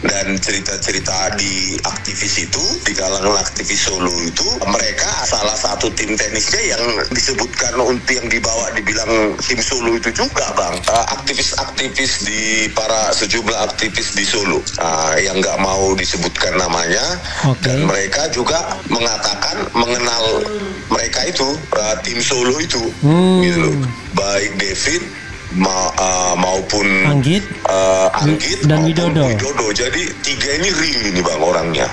Dan cerita-cerita di aktivis itu, di kalangan aktivis Solo itu, mereka salah satu tim tenisnya yang disebutkan untuk yang dibawa dibilang tim Solo itu juga, Bang. Aktivis-aktivis sejumlah aktivis di Solo yang nggak mau disebutkan namanya. Dan mereka juga mengatakan mengenal mereka itu, tim Solo itu, gitu loh. Baik David maupun Anggit dan Widodo. Jadi tiga ini real ini, Bang, orangnya.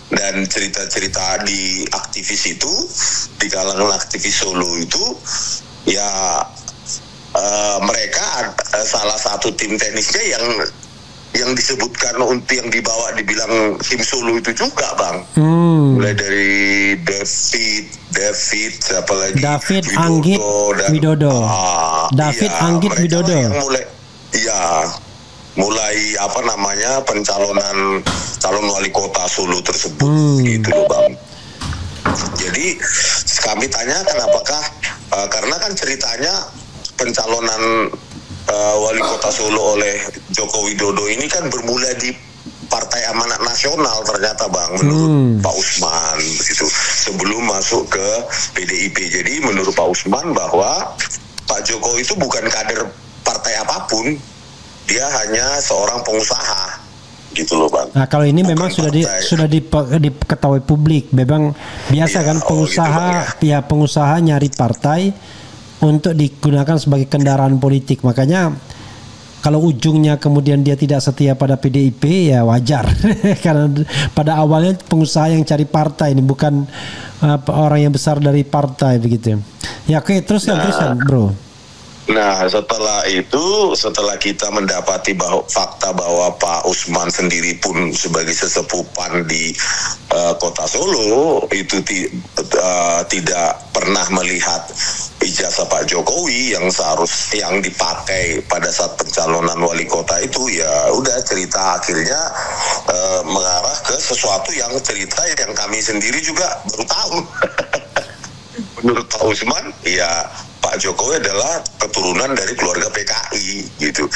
Dan cerita-cerita di aktivis itu, di kalangan aktivis Solo itu, ya mereka salah satu tim tenisnya yang disebutkan untuk yang dibawa dibilang tim Solo itu juga, Bang. Mulai dari David, siapa lagi? David, Anggit, Widodo. David, Anggit, Widodo. Mulai pencalonan calon wali kota Solo tersebut, gitu loh, Bang. Jadi kami tanyakan apakah karena kan ceritanya pencalonan wali kota Solo oleh Joko Widodo ini kan bermula di Partai Amanat Nasional ternyata, Bang, menurut Pak Usman begitu, sebelum masuk ke PDIP. Jadi menurut Pak Usman bahwa Pak Jokowi itu bukan kader partai apapun, dia hanya seorang pengusaha, gitu loh, Bang. Nah, kalau ini bukan memang sudah diketahui publik, memang biasa kan pengusaha, gitu, Bang, pengusaha nyari partai untuk digunakan sebagai kendaraan politik. Makanya kalau ujungnya kemudian dia tidak setia pada PDIP, ya wajar. Karena pada awalnya pengusaha yang cari partai, ini bukan orang yang besar dari partai, begitu. Ya, oke, teruskan, Bro. Nah, setelah kita mendapati fakta bahwa Pak Usman sendiri pun sebagai sesepupan di kota Solo itu tidak pernah melihat ijazah Pak Jokowi yang dipakai pada saat pencalonan wali kota itu, ya udah cerita akhirnya mengarah ke sesuatu yang kami sendiri juga baru tahu. Menurut Pak Usman, ya Pak Jokowi adalah keturunan dari keluarga PKI, gitu.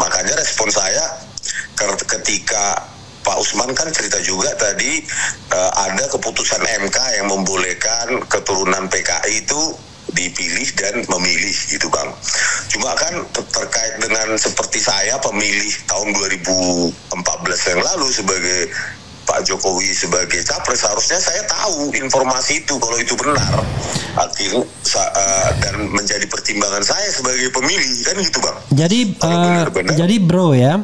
Makanya respon saya ketika Pak Usman kan cerita juga tadi ada keputusan MK yang membolehkan keturunan PKI itu dipilih dan memilih, gitu, Bang. Cuma kan terkait dengan seperti saya pemilih tahun 2014 yang lalu sebagai Pak Jokowi sebagai capres, harusnya saya tahu informasi itu kalau itu benar, akhirnya dan menjadi pertimbangan saya sebagai pemilih, kan gitu, Bang. Jadi Bro, ya,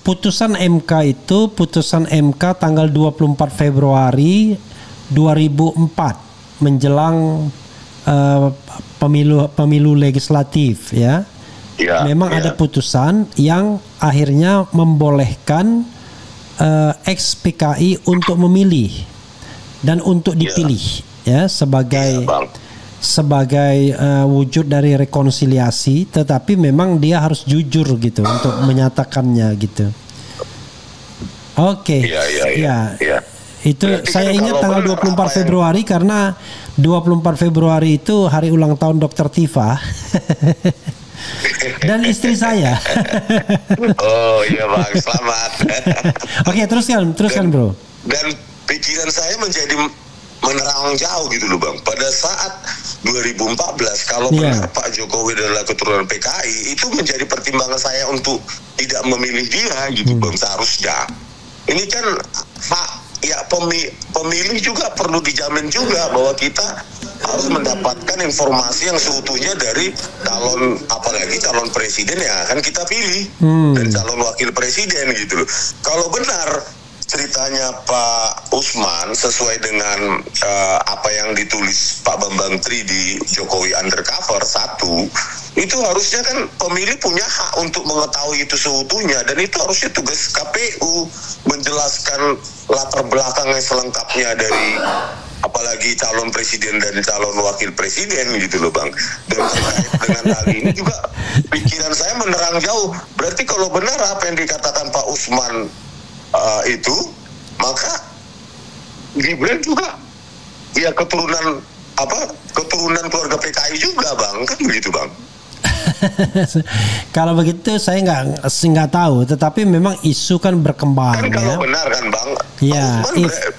putusan MK tanggal 24 Februari 2004 menjelang pemilu legislatif, ya. Memang ada putusan yang akhirnya membolehkan ex-PKI untuk memilih dan untuk dipilih, ya, sebagai wujud dari rekonsiliasi, tetapi memang dia harus jujur, gitu, untuk menyatakannya, gitu. Oke. Itu berarti saya ingat tanggal 24 Februari karena 24 Februari itu hari ulang tahun Dr. Tifa. Dan istri saya. Oh iya, Bang, selamat. Oke, teruskan, Bro. Dan pikiran saya menjadi menerang jauh gitu loh Bang. Pada saat 2014 kalau benar Pak Jokowi adalah keturunan PKI, itu menjadi pertimbangan saya untuk tidak memilih dia gitu Bang, seharusnya. Ini kan hak ya pemilih juga perlu dijamin juga bahwa kita harus mendapatkan informasi yang seutuhnya dari calon, apalagi calon presiden yang akan kita pilih dan calon wakil presiden gitu loh. Kalau benar ceritanya Pak Usman sesuai dengan apa yang ditulis Pak Bambang Tri di Jokowi Undercover 1, itu harusnya kan pemilih punya hak untuk mengetahui itu seutuhnya, dan itu harusnya tugas KPU menjelaskan latar belakang yang selengkapnya dari apalagi calon presiden dan calon wakil presiden gitu loh Bang. Dan terkait dengan hal ini juga pikiran saya menerang jauh. Berarti kalau benar apa yang dikatakan Pak Usman itu, maka Gibran juga ya keturunan keluarga PKI juga Bang, kan begitu Bang. Kalau begitu saya nggak tahu, tetapi memang isu kan berkembang. Kan kalau benar kan Bang, ya,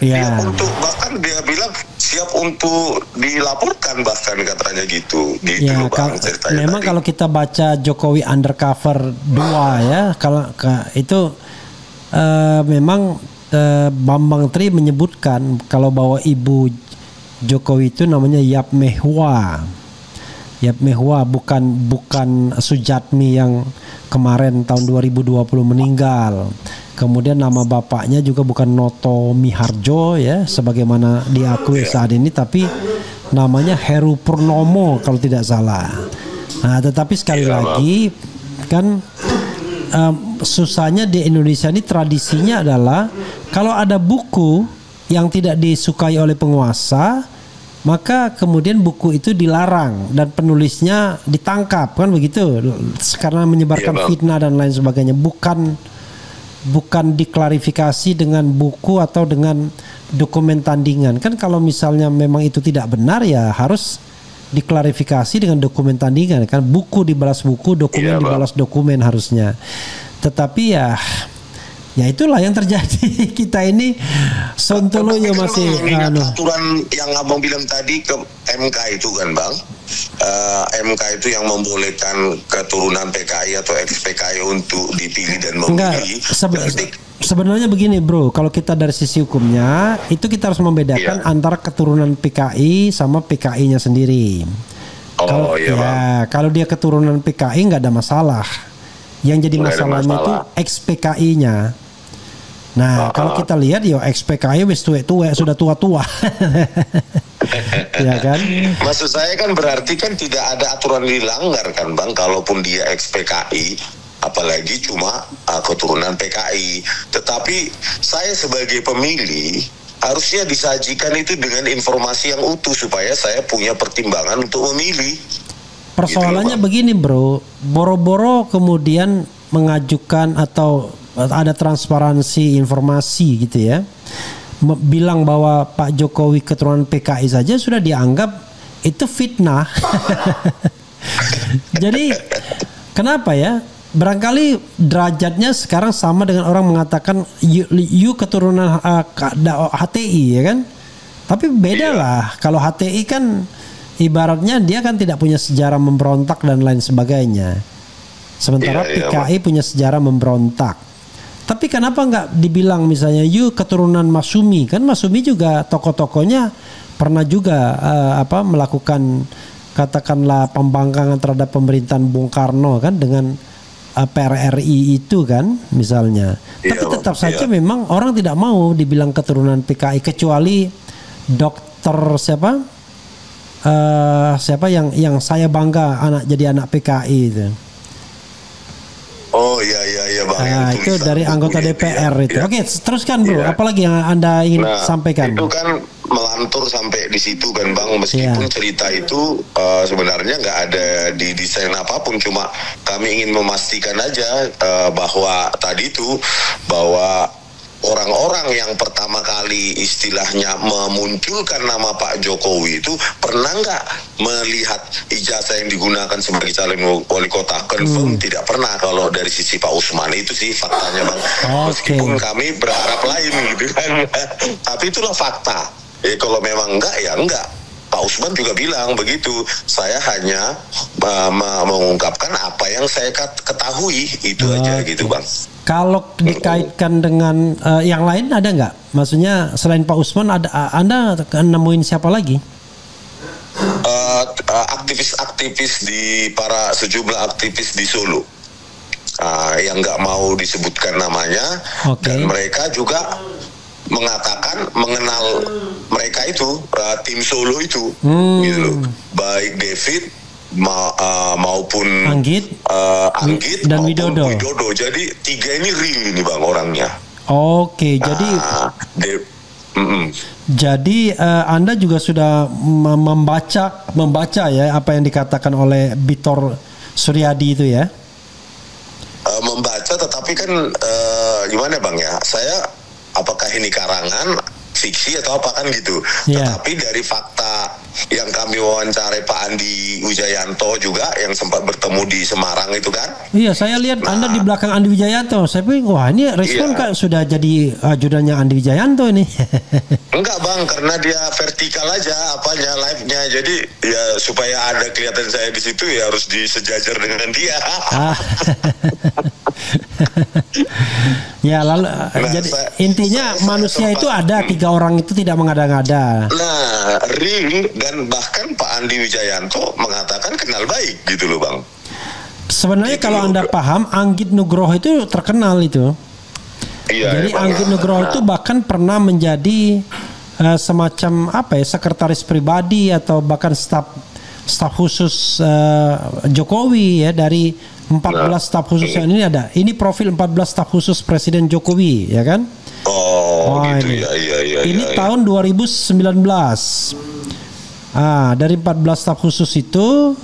dia untuk bahkan dia bilang siap untuk dilaporkan bahkan katanya gitu ya, loh Bang. Memang tadi, kalau kita baca Jokowi Undercover 2 ya, kalau itu memang Bambang Tri menyebutkan kalau bahwa ibu Jokowi itu namanya Yap Mehwa. Yap Mehwa, bukan Sujatmi yang kemarin tahun 2020 meninggal. Kemudian nama bapaknya juga bukan Noto Miharjo ya, sebagaimana diakui saat ini, tapi namanya Heru Purnomo kalau tidak salah. Nah, tetapi sekali lagi kan susahnya di Indonesia ini tradisinya adalah kalau ada buku yang tidak disukai oleh penguasa, maka kemudian buku itu dilarang dan penulisnya ditangkap, kan begitu, karena menyebarkan fitnah dan lain sebagainya. Bukan diklarifikasi dengan buku atau dengan dokumen tandingan. Kan kalau misalnya memang itu tidak benar ya harus diklarifikasi dengan dokumen tandingan, kan buku dibalas buku, dokumen dibalas dokumen harusnya. Tetapi ya itulah yang terjadi. Kita ini sontolonya masih aturan yang Abang bilang tadi ke MK itu kan Bang, MK itu yang membolehkan keturunan PKI atau ex PKI untuk dipilih dan memilih. Sebenarnya begini bro, kalau kita dari sisi hukumnya itu kita harus membedakan antara keturunan PKI sama PKI-nya sendiri. Kalau dia keturunan PKI nggak ada masalah. Yang jadi masalahnya itu ex PKI-nya. Nah, kalau kita lihat ex PKI wis tua-tua, sudah tua-tua. Ya kan? Maksud saya kan berarti kan tidak ada aturan dilanggar kan Bang, kalaupun dia ex PKI, apalagi cuma keturunan PKI. Tetapi saya sebagai pemilih harusnya disajikan itu dengan informasi yang utuh supaya saya punya pertimbangan untuk memilih. Persoalannya gitu, begini bro, boro-boro kemudian mengajukan atau ada transparansi informasi gitu ya, bilang bahwa Pak Jokowi keturunan PKI saja sudah dianggap itu fitnah. Jadi kenapa ya? Barangkali derajatnya sekarang sama dengan orang mengatakan you keturunan HTI ya kan? Tapi beda lah, kalau HTI kan ibaratnya dia kan tidak punya sejarah memberontak dan lain sebagainya. Sementara PKI punya sejarah memberontak. Tapi kenapa nggak dibilang misalnya you keturunan Masyumi? Kan Masyumi juga tokoh-tokohnya pernah juga melakukan katakanlah pembangkangan terhadap pemerintahan Bung Karno kan dengan PRRI itu kan misalnya. Tapi tetap saja memang orang tidak mau dibilang keturunan PKI kecuali Dokter siapa yang saya bangga jadi anak PKI itu. Oh iya Bang. Itu dari anggota DPR itu. Oke, teruskan bro. Apalagi yang Anda ingin sampaikan? Itu kan melantur sampai di situ kan Bang. Meskipun cerita itu sebenarnya nggak ada di desain apapun, cuma kami ingin memastikan aja bahwa tadi itu bahwa orang-orang yang pertama kali istilahnya memunculkan nama Pak Jokowi itu pernah nggak melihat ijazah yang digunakan sebagai calon wali kota? Confirm tidak pernah kalau dari sisi Pak Usman. Itu sih faktanya Bang. Meskipun kami berharap lain gitu kan. Tapi itulah fakta. Kalau memang enggak ya enggak. Pak Usman juga bilang begitu. Saya hanya mengungkapkan apa yang saya ketahui, itu aja gitu Bang. Kalau dikaitkan dengan yang lain ada nggak? Maksudnya selain Pak Usman Anda nemuin siapa lagi? Aktivis-aktivis sejumlah aktivis di Solo yang nggak mau disebutkan namanya, dan mereka juga mengatakan mengenal mereka itu tim Solo itu, gitu loh. Baik David maupun Anggit dan Widodo. Jadi 3 ini real ini Bang orangnya. Oke, jadi jadi Anda juga sudah membaca ya apa yang dikatakan oleh Bitor Suryadi itu ya? Membaca, tetapi kan gimana Bang ya? Saya apakah ini karangan fiksi atau apa kan gitu. Tetapi dari fakta yang kami wawancarai Pak Andi Wijayanto juga yang sempat bertemu di Semarang itu kan. Iya, saya lihat Anda di belakang Andi Wijayanto. Saya pikir wah ini respon kan sudah jadi ajudannya Andi Wijayanto ini. Enggak Bang, karena dia vertikal aja apanya live-nya. Jadi ya supaya ada kelihatan saya di situ ya harus disejajar dengan dia. Ya lalu jadi intinya manusia itu ada 3 orang itu tidak mengada-ngada. Nah, real, dan bahkan Pak Andi Wijayanto mengatakan kenal baik gitu loh Bang. Sebenarnya gitu kalau Anda paham, Anggit Nugroho itu terkenal itu. Iya. Jadi Anggit Nugroho itu bahkan pernah menjadi semacam apa ya, sekretaris pribadi atau bahkan staf khusus Jokowi ya, dari 14 staf khusus yang ini ada. Ini profil 14 staf khusus Presiden Jokowi, ya kan? Gitu ini. Iya. Ini tahun 2019. Dari 14 staf khusus itu,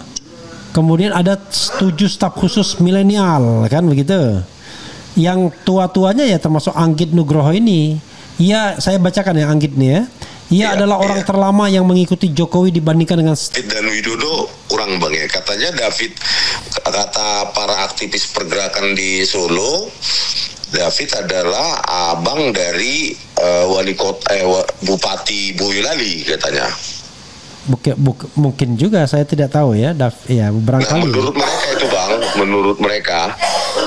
kemudian ada 7 staf khusus milenial, kan begitu? Yang tua-tuanya ya termasuk Anggit Nugroho ini. Iya, saya bacakan ya Anggit nih ya. Ia adalah orang terlama yang mengikuti Jokowi dibandingkan dengan dan Widodo kurang Bang ya. Katanya David, kata para aktivis pergerakan di Solo, David adalah abang dari wali kota Bupati Boyolali katanya. Mungkin juga, saya tidak tahu ya. Barangkali. Menurut mereka itu Bang, menurut mereka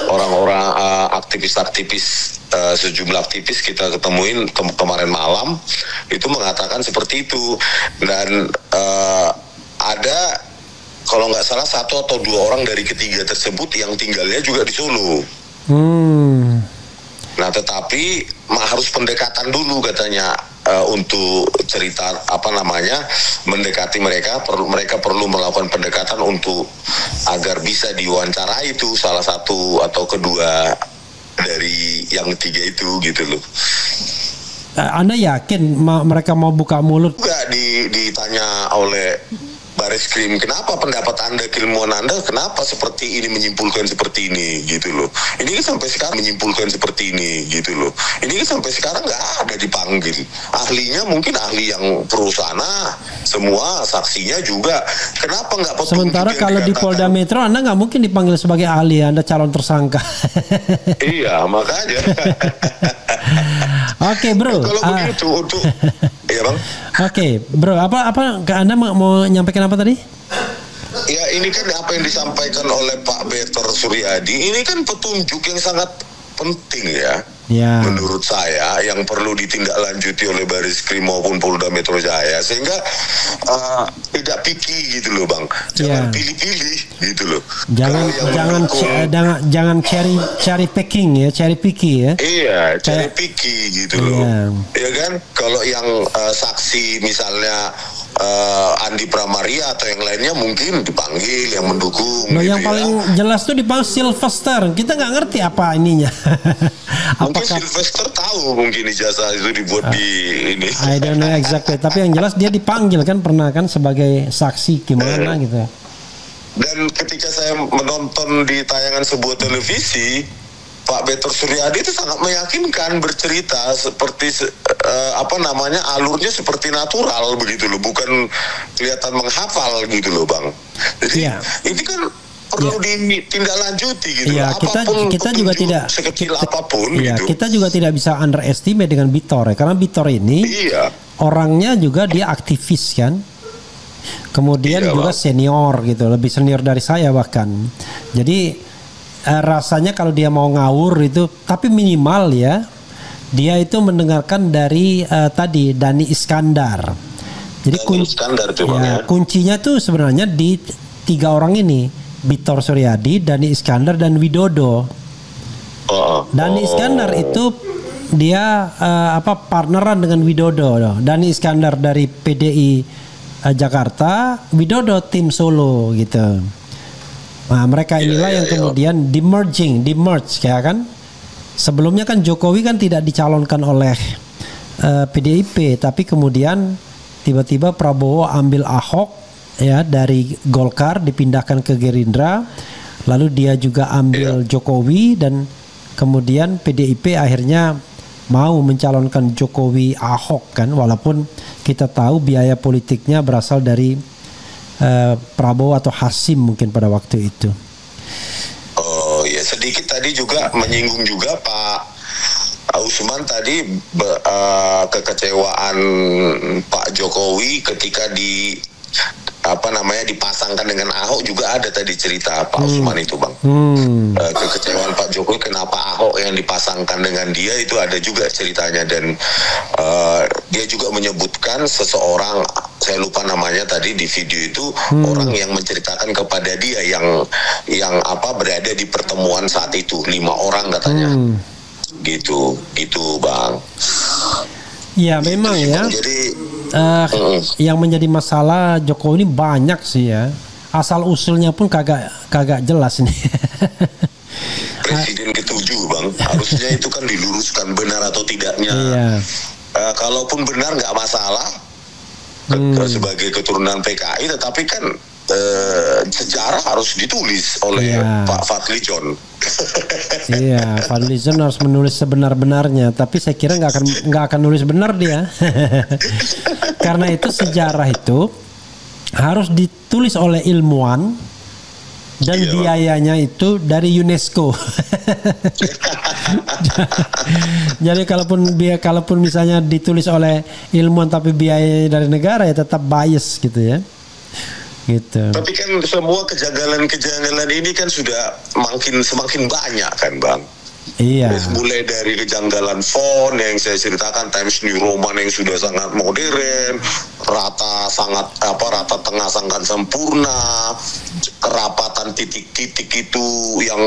orang-orang aktivis-aktivis, sejumlah aktivis kita ketemuin kemarin malam itu mengatakan seperti itu. Dan ada kalau nggak salah 1 atau 2 orang dari ketiga tersebut yang tinggalnya juga di Solo. Nah tetapi harus pendekatan dulu katanya. Untuk cerita mendekati mereka perlu melakukan pendekatan untuk agar bisa diwawancarai itu salah satu atau kedua dari yang 3 itu gitu loh. Anda yakin mereka mau buka mulut? Enggak, ditanya oleh Bareskrim, kenapa pendapat Anda, keilmuan Anda, kenapa seperti ini menyimpulkan seperti ini gitu loh. Ini kan sampai sekarang menyimpulkan seperti ini gitu loh. Ini kan sampai sekarang nggak ada dipanggil. Ahlinya mungkin ahli yang pro sana, semua saksinya juga. Kenapa nggak? Sementara kalau di Polda Metro Anda nggak mungkin dipanggil sebagai ahli, Anda calon tersangka. Iya, makanya. Oke, bro. Kalau begitu untuk iya Bang. Oke, bro. Apa Anda mau nyampaikan apa tadi? Ya ini kan apa yang disampaikan oleh Pak Bitor Suryadi ini kan petunjuk yang sangat penting ya. Menurut saya yang perlu ditindaklanjuti oleh Bareskrim maupun Polda Metro Jaya sehingga tidak picky gitu loh Bang. Jangan pilih-pilih gitu loh. Jangan cherry picking ya, cherry picky ya. Iya, cherry picky gitu loh. Ya kan kalau yang saksi misalnya Andi Pramaria atau yang lainnya mungkin dipanggil yang mendukung. Nah, gitu yang paling jelas tuh dipanggil Sylvester. Kita nggak ngerti apa ininya. Mungkin Sylvester tahu mungkin ijazah itu dibuat di ini. I don't know exactly. Tapi yang jelas dia dipanggil kan pernah kan sebagai saksi gimana gitu. Dan ketika saya menonton di tayangan sebuah televisi, Pak Bitor Suryadi itu sangat meyakinkan bercerita seperti alurnya seperti natural begitu loh, bukan kelihatan menghafal gitu loh Bang. Jadi ini kan perlu ditindaklanjuti gitu. Kita juga tidak sekecil apapun gitu. Kita juga tidak bisa underestimate dengan Bitor ya, karena Bitor ini orangnya juga dia aktivis kan. Kemudian Iya, juga Bang. senior gitu, lebih senior dari saya bahkan. Jadi rasanya kalau dia mau ngawur itu, tapi minimal ya, dia itu mendengarkan dari tadi Dhani Iskandar. Jadi Dhani Iskandar tuh, Bang, ya. kuncinya tuh sebenarnya di 3 orang ini, Bitor Suryadi, Dhani Iskandar dan Widodo. Dhani Iskandar itu dia partneran dengan Widodo. Dhani Iskandar dari PDI Jakarta, Widodo tim Solo gitu. Nah, mereka inilah yang kemudian di-merge kayak kan. Sebelumnya kan Jokowi kan tidak dicalonkan oleh PDIP, tapi kemudian tiba-tiba Prabowo ambil Ahok ya dari Golkar dipindahkan ke Gerindra, lalu dia juga ambil Jokowi dan kemudian PDIP akhirnya mau mencalonkan Jokowi Ahok kan, walaupun kita tahu biaya politiknya berasal dari Prabowo atau Hasim mungkin pada waktu itu. Oh ya, sedikit tadi juga menyinggung juga Pak Usman tadi kekecewaan Pak Jokowi ketika dipasangkan dengan Ahok juga ada tadi cerita Pak Usman itu, Bang. Kekecewaan Pak Jokowi kenapa Ahok yang dipasangkan dengan dia itu ada juga ceritanya, dan dia juga menyebutkan seseorang, saya lupa namanya tadi di video itu, orang yang menceritakan kepada dia yang berada di pertemuan saat itu, 5 orang katanya. Gitu Bang. Ya memang gitu, ya. Bang. Jadi yang menjadi masalah Jokowi ini banyak sih ya. Asal usulnya pun kagak jelas nih. Presiden ke-7, Bang. Harusnya itu kan diluruskan benar atau tidaknya. Iya. Kalaupun benar nggak masalah sebagai keturunan PKI, tetapi kan sejarah harus ditulis oleh Pak Fadlizon. Iya, Fadlizon harus menulis sebenar-benarnya, tapi saya kira nggak akan nulis benar dia. Karena itu sejarah itu harus ditulis oleh ilmuwan dan biayanya itu dari UNESCO. Jadi kalaupun misalnya ditulis oleh ilmuwan tapi biaya dari negara, ya tetap bias gitu ya. Gitu. Tapi kan semua kejanggalan ini kan sudah semakin banyak kan, Bang. Iya. Mulai dari kejanggalan font yang saya ceritakan, Times New Roman yang sudah sangat modern, rata tengah sangat sempurna, kerapatan titik-titik itu yang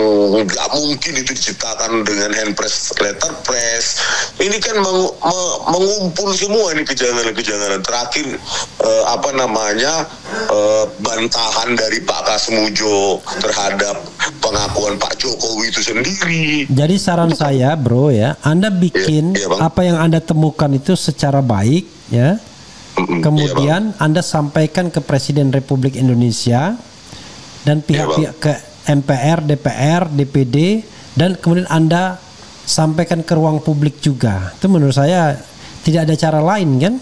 nggak mungkin itu diciptakan dengan hand press, letter press. Ini kan mengumpul semua ini kejanggalan-kejanggalan. Terakhir bantahan dari Pak Kasmujo terhadap pengakuan Pak Jokowi itu sendiri. Jadi saran saya, bro ya, Anda bikin apa yang Anda temukan itu secara baik ya. Kemudian Anda sampaikan ke Presiden Republik Indonesia dan pihak-pihak ke MPR, DPR, DPD, dan kemudian Anda sampaikan ke ruang publik juga. Itu menurut saya tidak ada cara lain kan?